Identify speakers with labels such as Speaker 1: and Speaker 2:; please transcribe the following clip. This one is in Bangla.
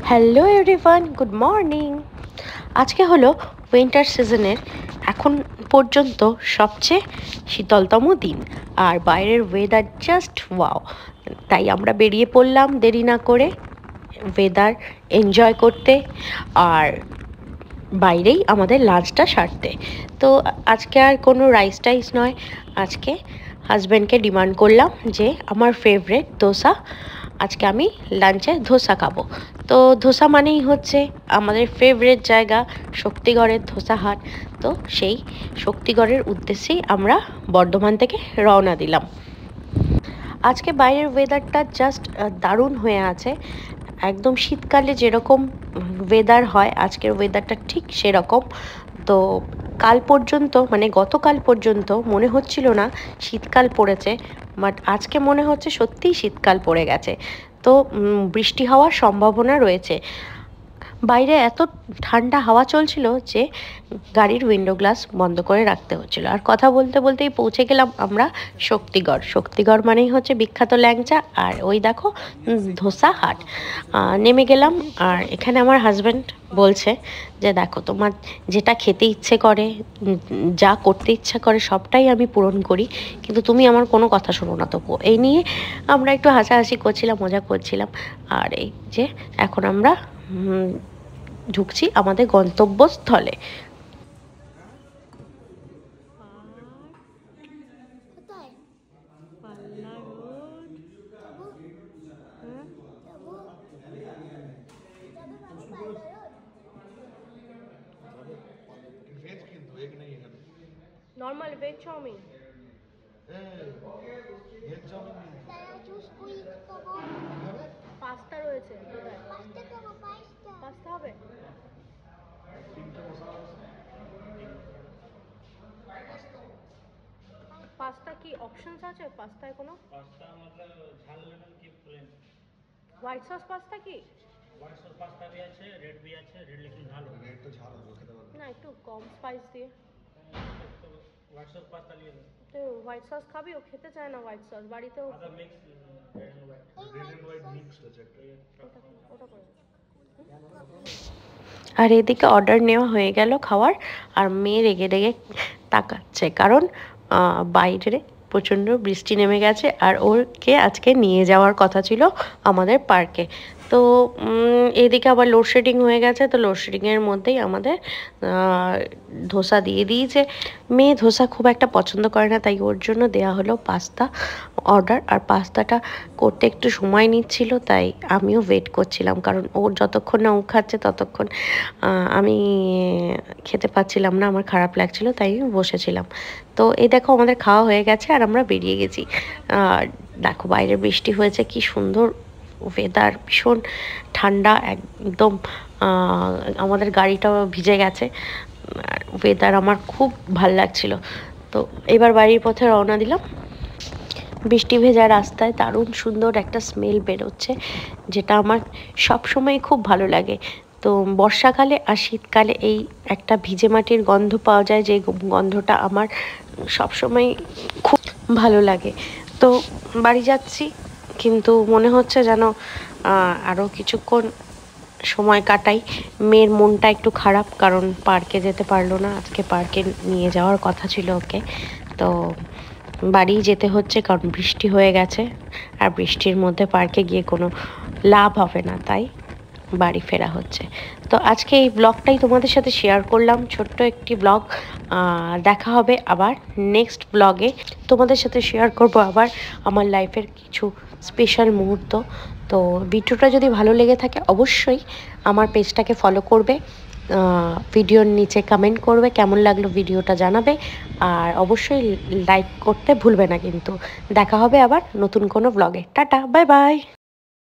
Speaker 1: Hello everyone, good morning. আজকে হলো উইন্টার সিজনের এখন পর্যন্ত সবচেয়ে শীতলতম দিন, আর বাইরের ওয়েদার জাস্ট ওয়াও। তাই আমরা বেরিয়ে পড়লাম দেরি না করে ওয়েদার এনজয় করতে, আর বাইরেই আমাদের লাঞ্চটা সারতে। তো আজকে আর কোনো রাইস টাইস নয়, আজকে হাজব্যান্ডকে ডিমান্ড করলাম যে আমার ফেভারেট ধোসা, আজকে আমি লাঞ্চে ধোসা খাবো। তো ধোসা মানেই হচ্ছে আমাদের ফেভারেট জায়গা শক্তিগড়ের ধোসা হাট। তো সেই শক্তিগড়ের উদ্দেশ্যেই আমরা বর্ধমান থেকে রওনা দিলাম। আজকে বাইরের ওয়েদারটা জাস্ট দারুণ হয়ে আছে, একদম শীতকালে যেরকম ওয়েদার হয় আজকের ওয়েদারটা ঠিক সেরকম। তো কাল পর্যন্ত মানে গতকাল পর্যন্ত মনে হচ্ছিল না শীতকাল পড়েছে, বাট আজকে মনে হচ্ছে সত্যিই শীতকাল পড়ে গেছে। তো বৃষ্টি হওয়ার সম্ভাবনা রয়েছে। বাইরে এত ঠান্ডা হাওয়া চলছিল যে গাড়ির উইন্ডো গ্লাস বন্ধ করে রাখতে হচ্ছিল। আর কথা বলতে বলতেই পৌঁছে গেলাম আমরা শক্তিগড়। শক্তিগড় মানেই হচ্ছে বিখ্যাত ল্যাংচা, আর ওই দেখো ধোসা হাট। নেমে গেলাম, আর এখানে আমার হাজব্যান্ড বলছে যে দেখো তোমার যেটা খেতে ইচ্ছে করে, যা করতে ইচ্ছা করে সবটাই আমি পূরণ করি, কিন্তু তুমি আমার কোনো কথা শোনো না। তবুও এই নিয়ে আমরা একটু হাসাহাসি করছিলাম, মজা করছিলাম। আর এই যে এখন আমরা ঢুকছি আমাদের গন্তব্যস্থলে। নর্মাল ভেজ চাউমিন, পাস্তা রয়েছে, পাস্তা হবে। पास्ता की ऑप्शंस আছে পাস্তায় কোনো? পাস্তা मतलब ঝাল লেমন কি প্লেন হোয়াইট সস পাস্তা কি? হোয়াইট সস পাস্তা भी আছে, রেড भी আছে। রেড लेकिन ঝাল হবে, রেড তো ঝাল হবে, খেতে পারবে না, একটু কম স্পাইস দিয়ে। তো হোয়াইট সস পাস্তা নিয়ে নে। তো হোয়াইট সস খাবি? ও খেতে চায় না হোয়াইট সস, বাড়িতেও আদা mix red and white mixed আছে একটা, ওটা করে। আর এদিকে অর্ডার নেওয়া হয়ে গেল খাওয়ার, আর মেয়ে রেগে রেগে তাকাচ্ছে, কারণ বাইরে প্রচণ্ড বৃষ্টি নেমে গেছে, আর ওরকে আজকে নিয়ে যাওয়ার কথা ছিল আমাদের পার্কে। তো এদিকে আবার লোডশেডিং হয়ে গেছে, তো লোডশেডিংয়ের মধ্যেই আমাদের ধোসা দিয়ে দিয়েছে। মেয়ে ধোসা খুব একটা পছন্দ করে না, তাই ওর জন্য দেয়া হলো পাস্তা অর্ডার। আর পাস্তাটা করতে একটু সময় নিচ্ছিল, তাই আমিও ওয়েট করছিলাম, কারণ ওর যতক্ষণ না ও খাচ্ছে ততক্ষণ আমি খেতে পাচ্ছিলাম না, আমার খারাপ লাগছিল, তাই আমি বসেছিলাম। তো এই দেখো আমাদের খাওয়া হয়ে গেছে, আর আমরা বেরিয়ে গেছি। দেখো বাইরে বৃষ্টি হয়েছে, কি সুন্দর ওয়েদার, ভীষণ ঠান্ডা একদম। আমাদের গাড়িটাও ভিজে গেছে, আর ওয়েদার আমার খুব ভাল লাগছিল। তো এবার বাড়ির পথে রওনা দিলাম। বৃষ্টি ভেজা রাস্তায় দারুণ সুন্দর একটা স্মেল বেরোচ্ছে, যেটা আমার সবসময় খুব ভালো লাগে। তো বর্ষাকালে আর শীতকালে এই একটা ভিজে মাটির গন্ধ পাওয়া যায়, যে গন্ধটা আমার সবসময় খুব ভালো লাগে। তো বাড়ি যাচ্ছি, কিন্তু মনে হচ্ছে যেন আরও কিছুক্ষণ সময় কাটাই। মেয়ের মনটা একটু খারাপ, কারণ পার্কে যেতে পারলো না, আজকে পার্কে নিয়ে যাওয়ার কথা ছিল ওকে। তো বাড়ি যেতে হচ্ছে, কারণ বৃষ্টি হয়ে গেছে, আর বৃষ্টির মধ্যে পার্কে গিয়ে কোনো লাভ হবে না, তাই বাড়ি ফেরা হচ্ছে। তো আজকে এই ব্লগটাই তোমাদের সাথে শেয়ার করলাম, ছোট্ট একটি ব্লগ। দেখা হবে আবার নেক্সট ব্লগে, তোমাদের সাথে শেয়ার করব আবার আমার লাইফের কিছু স্পেশাল মুহূর্ত। তো ভিডিওটা যদি ভালো লেগে থাকে অবশ্যই আমার পেজটাকে ফলো করবে, ভিডিওর নিচে কমেন্ট করবে কেমন লাগলো ভিডিওটা জানাবে, আর অবশ্যই লাইক করতে ভুলবে না কিন্তু। দেখা হবে আবার নতুন কোনো ব্লগে। Tata, bye bye.